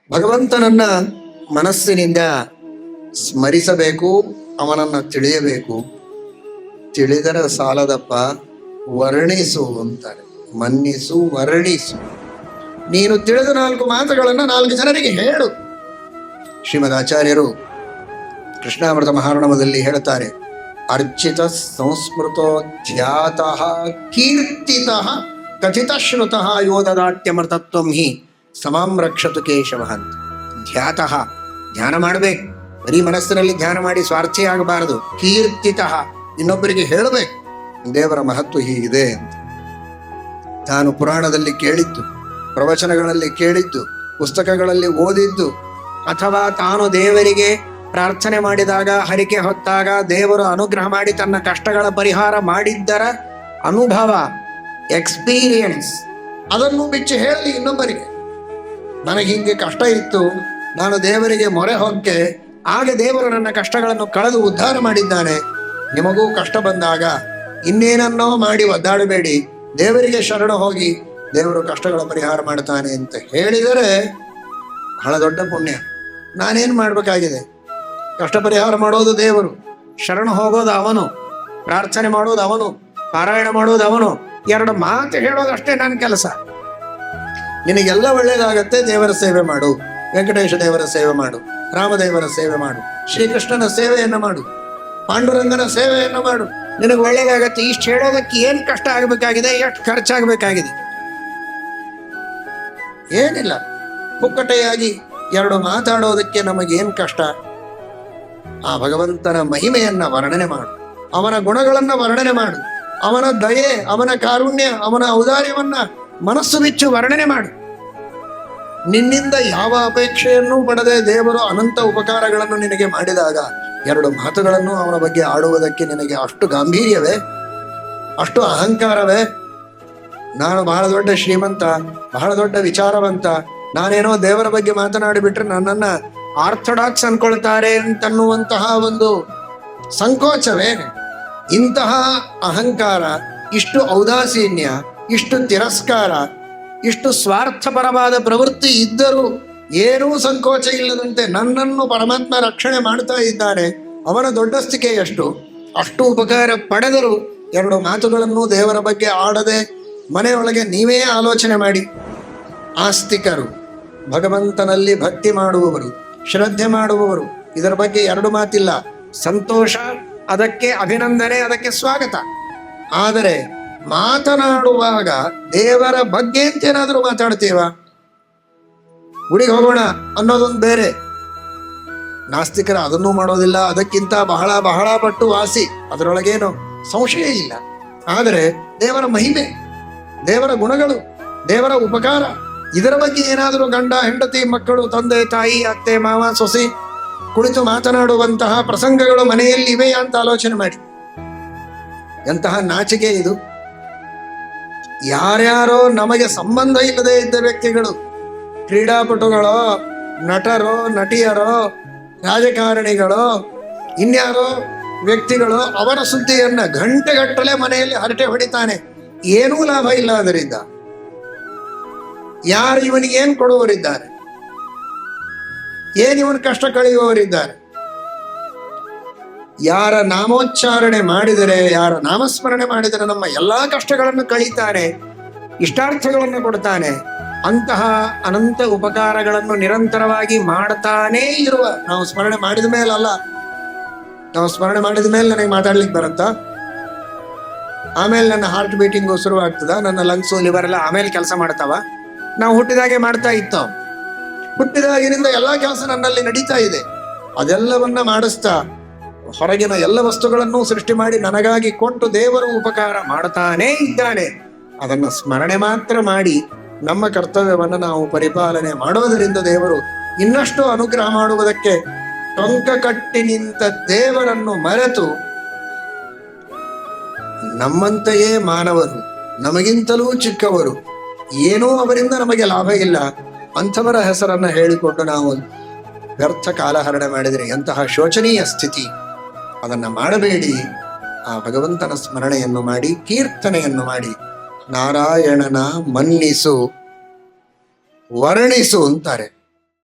ಭಗವಂತನನ್ನ ಮನಸ್ಸಿನಿಂದ ಸ್ಮರಿಸಬೇಕು, ಅವನನ್ನ ತಿಳಿಯಬೇಕು. ತಿಳಿದರೆ ಸಾಲದಪ್ಪ, ವರ್ಣಿಸು ಅಂತಾರೆ. ಮನ್ನಿಸು, ವರ್ಣಿಸು. ನೀನು ತಿಳಿದ 4 ಮಾತುಗಳನ್ನು 4 ಜನರಿಗೆ ಹೇಳು. ಶ್ರೀಮದ್ ಆಚಾರ್ಯರು ಕೃಷ್ಣಾಮೃತ ಮಹಾರ್ಣವದಲ್ಲಿ ಹೇಳುತ್ತಾರೆ, ಅರ್ಚಿತ ಸಂಸ್ಮೃತೋ ಧ್ಯಾತಃ ಕೀರ್ತಿತಃ ಕಥಿತ ಶ್ರುತಃ ಯೋದದಾಟ್ಯಮೃತತ್ವಂ ಹಿ ಸಮಾಂ ರಕ್ಷತು ಕೇಶವ ಅಂತ. ಧ್ಯಾತಃ, ಧ್ಯಾನ ಮಾಡಬೇಕು, ಬರೀ ಮನಸ್ಸಿನಲ್ಲಿ ಧ್ಯಾನ ಮಾಡಿ ಸ್ವಾರ್ಥಿ ಆಗಬಾರದು. ಕೀರ್ತಿತಃ, ಇನ್ನೊಬ್ಬರಿಗೆ ಹೇಳಬೇಕು ದೇವರ ಮಹತ್ವ ಹೀಗಿದೆ ಅಂತ. ತಾನು ಪುರಾಣದಲ್ಲಿ ಕೇಳಿದ್ದು, ಪ್ರವಚನಗಳಲ್ಲಿ ಕೇಳಿದ್ದು, ಪುಸ್ತಕಗಳಲ್ಲಿ ಓದಿದ್ದು, ಅಥವಾ ತಾನು ದೇವರಿಗೆ ಪ್ರಾರ್ಥನೆ ಮಾಡಿದಾಗ, ಹರಿಕೆ ಹೊತ್ತಾಗ ದೇವರು ಅನುಗ್ರಹ ಮಾಡಿ ತನ್ನ ಕಷ್ಟಗಳ ಪರಿಹಾರ ಮಾಡಿದ್ದರ ಅನುಭವ, ಎಕ್ಸ್ಪೀರಿಯನ್ಸ್, ಅದನ್ನು ಬಿಚ್ಚಿ ಹೇಳಿ ಇನ್ನೊಬ್ಬರಿಗೆ. ನನಗೆ ಹಿಂಗೆ ಕಷ್ಟ ಇತ್ತು, ನಾನು ದೇವರಿಗೆ ಮೊರೆ ಹೊಕ್ಕೆ, ಆಗ ದೇವರು ನನ್ನ ಕಷ್ಟಗಳನ್ನು ಕಳೆದು ಉದ್ಧಾರ ಮಾಡಿದ್ದಾನೆ. ನಿಮಗೂ ಕಷ್ಟ ಬಂದಾಗ ಇನ್ನೇನನ್ನೋ ಮಾಡಿ ಒದ್ದಾಡಬೇಡಿ, ದೇವರಿಗೆ ಶರಣ ಹೋಗಿ ದೇವರು ಕಷ್ಟಗಳ ಪರಿಹಾರ ಮಾಡ್ತಾನೆ ಅಂತ ಹೇಳಿದರೆ ಬಹಳ ದೊಡ್ಡ ಪುಣ್ಯ. ನಾನೇನು ಮಾಡಬೇಕಾಗಿದೆ? ಕಷ್ಟ ಪರಿಹಾರ ಮಾಡೋದು ದೇವರು, ಶರಣ ಹೋಗೋದು ಅವನು, ಪ್ರಾರ್ಥನೆ ಮಾಡೋದು ಅವನು, ಪಾರಾಯಣ ಮಾಡೋದು ಅವನು. 2 ಮಾತು ಹೇಳೋದಷ್ಟೇ ನನ್ನ ಕೆಲಸ. ನಿನಗೆಲ್ಲ ಒಳ್ಳೇದಾಗತ್ತೆ. ದೇವರ ಸೇವೆ ಮಾಡು, ವೆಂಕಟೇಶ ದೇವರ ಸೇವೆ ಮಾಡು, ರಾಮದೇವರ ಸೇವೆ ಮಾಡು, ಶ್ರೀಕೃಷ್ಣನ ಸೇವೆಯನ್ನು ಮಾಡು, ಪಾಂಡುರಂಗನ ಸೇವೆಯನ್ನು ಮಾಡು, ನಿನಗೆ ಒಳ್ಳೇದಾಗತ್ತೆ. ಇಷ್ಟು ಹೇಳೋದಕ್ಕೆ ಏನು ಕಷ್ಟ ಆಗಬೇಕಾಗಿದೆ? ಎಷ್ಟು ಖರ್ಚಾಗಬೇಕಾಗಿದೆ? ಏನಿಲ್ಲ. ಪುಕ್ಕಟೆಯಾಗಿ 2 ಮಾತಾಡೋದಕ್ಕೆ ನಮಗೇನು ಕಷ್ಟ? ಆ ಭಗವಂತನ ಮಹಿಮೆಯನ್ನ ವರ್ಣನೆ ಮಾಡು, ಅವನ ಗುಣಗಳನ್ನ ವರ್ಣನೆ ಮಾಡು, ಅವನ ದಯೆ, ಅವನ ಕಾರುಣ್ಯ, ಅವನ ಔದಾರ್ಯವನ್ನ ಮನಸ್ಸು ಬಿಚ್ಚು ವರ್ಣನೆ ಮಾಡು. ನಿನ್ನಿಂದ ಯಾವ ಅಪೇಕ್ಷೆಯನ್ನೂ ಪಡೆದೇ ದೇವರು ಅನಂತ ಉಪಕಾರಗಳನ್ನು ನಿನಗೆ ಮಾಡಿದಾಗ 2 ಮಾತುಗಳನ್ನು ಅವನ ಬಗ್ಗೆ ಆಡುವುದಕ್ಕೆ ನಿನಗೆ ಅಷ್ಟು ಗಾಂಭೀರ್ಯವೇ? ಅಷ್ಟು ಅಹಂಕಾರವೇ? ನಾನು ಬಹಳ ದೊಡ್ಡ ಶ್ರೀಮಂತ, ಬಹಳ ದೊಡ್ಡ ವಿಚಾರವಂತ, ನಾನೇನೋ ದೇವರ ಬಗ್ಗೆ ಮಾತನಾಡಿಬಿಟ್ರೆ ನನ್ನನ್ನ ಆರ್ಥೋಡಾಕ್ಸ್ ಅನ್ಕೊಳ್ತಾರೆ ಅಂತನ್ನುವಂತಹ ಒಂದು ಸಂಕೋಚವೇ? ಇಂತಹ ಅಹಂಕಾರ, ಇಷ್ಟು ಔದಾಸೀನ್ಯ, ಇಷ್ಟು ತಿರಸ್ಕಾರ, ಇಷ್ಟು ಸ್ವಾರ್ಥಪರವಾದ ಪ್ರವೃತ್ತಿ ಇದ್ದರೂ ಏನೂ ಸಂಕೋಚ ಇಲ್ಲದಂತೆ ನನ್ನನ್ನು ಪರಮಾತ್ಮ ರಕ್ಷಣೆ ಮಾಡ್ತಾ ಇದ್ದಾನೆ, ಅವನ ದೊಡ್ಡಸ್ತಿಕೆ ಎಷ್ಟು? ಅಷ್ಟು ಉಪಕಾರ ಪಡೆದರೂ 2 ಮಾತುಗಳನ್ನು ದೇವರ ಬಗ್ಗೆ ಆಡದೆ ಮನೆಯೊಳಗೆ ನೀವೇ ಆಲೋಚನೆ ಮಾಡಿ. ಆಸ್ತಿಕರು, ಭಗವಂತನಲ್ಲಿ ಭಕ್ತಿ ಮಾಡುವವರು, ಶ್ರದ್ಧೆ ಮಾಡುವವರು, ಇದರ ಬಗ್ಗೆ 2 ಮಾತಿಲ್ಲ. ಸಂತೋಷ, ಅದಕ್ಕೆ ಅಭಿನಂದನೆ, ಅದಕ್ಕೆ ಸ್ವಾಗತ. ಆದರೆ ಮಾತನಾಡುವಾಗ ದೇವರ ಬಗ್ಗೆ ಅಂತೇನಾದರೂ ಮಾತಾಡ್ತೀವ? ಗುಡಿಗೆ ಹೋಗೋಣ ಅನ್ನೋದೊಂದು ಬೇರೆ. ನಾಸ್ತಿಕರ ಅದನ್ನೂ ಮಾಡೋದಿಲ್ಲ, ಅದಕ್ಕಿಂತ ಬಹಳ ಬಹಳ ಪಟ್ಟು ವಾಸಿ, ಅದರೊಳಗೇನು ಸಂಶಯ ಇಲ್ಲ. ಆದರೆ ದೇವರ ಮಹಿಮೆ, ದೇವರ ಗುಣಗಳು, ದೇವರ ಉಪಕಾರ, ಇದರ ಬಗ್ಗೆ ಏನಾದರೂ ಗಂಡ ಹೆಂಡತಿ ಮಕ್ಕಳು ತಂದೆ ತಾಯಿ ಅತ್ತೆ ಮಾವ ಸೊಸೆ ಕುಳಿತು ಮಾತನಾಡುವಂತಹ ಪ್ರಸಂಗಗಳು ಮನೆಯಲ್ಲಿ ಇವೆ ಅಂತ ಆಲೋಚನೆ ಮಾಡಿ. ಎಂತಹ ನಾಚಿಕೆ ಇದು! ಯಾರ್ಯಾರೋ ನಮಗೆ ಸಂಬಂಧ ಇಲ್ಲದೆ ಇದ್ದ ವ್ಯಕ್ತಿಗಳು, ಕ್ರೀಡಾಪಟುಗಳೋ, ನಟರೋ, ನಟಿಯರೋ, ರಾಜಕಾರಣಿಗಳೋ, ಇನ್ಯಾರೋ ವ್ಯಕ್ತಿಗಳು, ಅವರ ಸುದ್ದಿಯನ್ನ ಗಂಟೆಗಟ್ಟಲೆ ಮನೆಯಲ್ಲಿ ಹರಟೆ ಹೊಡಿತಾನೆ. ಏನೂ ಲಾಭ ಇಲ್ಲ ಅದರಿಂದ. ಯಾರು ಇವನಿಗೆ ಏನು ಕೊಡುವವರಿದ್ದಾರೆ? ಏನು ಇವನು ಕಷ್ಟ ಕಳೆಯುವವರಿದ್ದಾರೆ? ಯಾರ ನಾಮೋಚ್ಚಾರಣೆ ಮಾಡಿದರೆ, ಯಾರ ನಾಮಸ್ಮರಣೆ ಮಾಡಿದರೆ ನಮ್ಮ ಎಲ್ಲಾ ಕಷ್ಟಗಳನ್ನು ಕಳೀತಾನೆ, ಇಷ್ಟಾರ್ಥಗಳನ್ನು ಕೊಡ್ತಾನೆ. ಅಂತಹ ಅನಂತ ಉಪಕಾರಗಳನ್ನು ನಿರಂತರವಾಗಿ ಮಾಡ್ತಾನೇ ಇರುವ, ನಾವು ಸ್ಮರಣೆ ಮಾಡಿದ ಮೇಲಲ್ಲ, ನಾವು ಸ್ಮರಣೆ ಮಾಡಿದ ಮೇಲೆ ನನಗೆ ಮಾತಾಡ್ಲಿಕ್ಕೆ ಬರುತ್ತಾ? ಆಮೇಲೆ ನನ್ನ ಹಾರ್ಟ್ ಬೀಟಿಂಗು ಶುರುವಾಗ್ತದ, ನನ್ನ ಲಂಗ್ಸು ಲಿವರ್ ಎಲ್ಲ ಆಮೇಲೆ ಕೆಲಸ ಮಾಡ್ತಾವ? ನಾವು ಹುಟ್ಟಿದಾಗೆ ಮಾಡ್ತಾ ಇತ್ತು. ಹುಟ್ಟಿದಾಗಿನಿಂದ ಎಲ್ಲ ಕೆಲಸ ನನ್ನಲ್ಲಿ ನಡೀತಾ ಇದೆ. ಅದೆಲ್ಲವನ್ನ ಮಾಡಿಸ್ತಾ ಹೊರಗಿನ ಎಲ್ಲ ವಸ್ತುಗಳನ್ನು ಸೃಷ್ಟಿ ಮಾಡಿ ನನಗಾಗಿ ಕೊಟ್ಟು ದೇವರು ಉಪಕಾರ ಮಾಡ್ತಾನೇ ಇದ್ದಾನೆ. ಅದನ್ನು ಸ್ಮರಣೆ ಮಾತ್ರ ಮಾಡಿ ನಮ್ಮ ಕರ್ತವ್ಯವನ್ನು ನಾವು ಪರಿಪಾಲನೆ ಮಾಡೋದರಿಂದ ದೇವರು ಇನ್ನಷ್ಟು ಅನುಗ್ರಹ ಮಾಡುವುದಕ್ಕೆ ಟೊಂಕ ಕಟ್ಟಿ ನಿಂತ ದೇವರನ್ನು ಮರೆತು ನಮ್ಮಂತೆಯೇ ಮಾನವರು, ನಮಗಿಂತಲೂ ಚಿಕ್ಕವರು, ಏನೂ ಅವರಿಂದ ನಮಗೆ ಲಾಭ ಇಲ್ಲ, ಅಂಥವರ ಹೆಸರನ್ನು ಹೇಳಿಕೊಂಡು ನಾವು ವ್ಯರ್ಥ ಕಾಲಹರಣ ಮಾಡಿದರೆ ಎಂತಹ ಶೋಚನೀಯ ಸ್ಥಿತಿ! ಅದನ್ನು ಮಾಡಬೇಡಿ. ಆ ಭಗವಂತನ ಸ್ಮರಣೆಯನ್ನು ಮಾಡಿ, ಕೀರ್ತನೆಯನ್ನು ಮಾಡಿ, ನಾರಾಯಣನ ಮನ್ನಿಸು, ವರ್ಣಿಸು ಅಂತಾರೆ.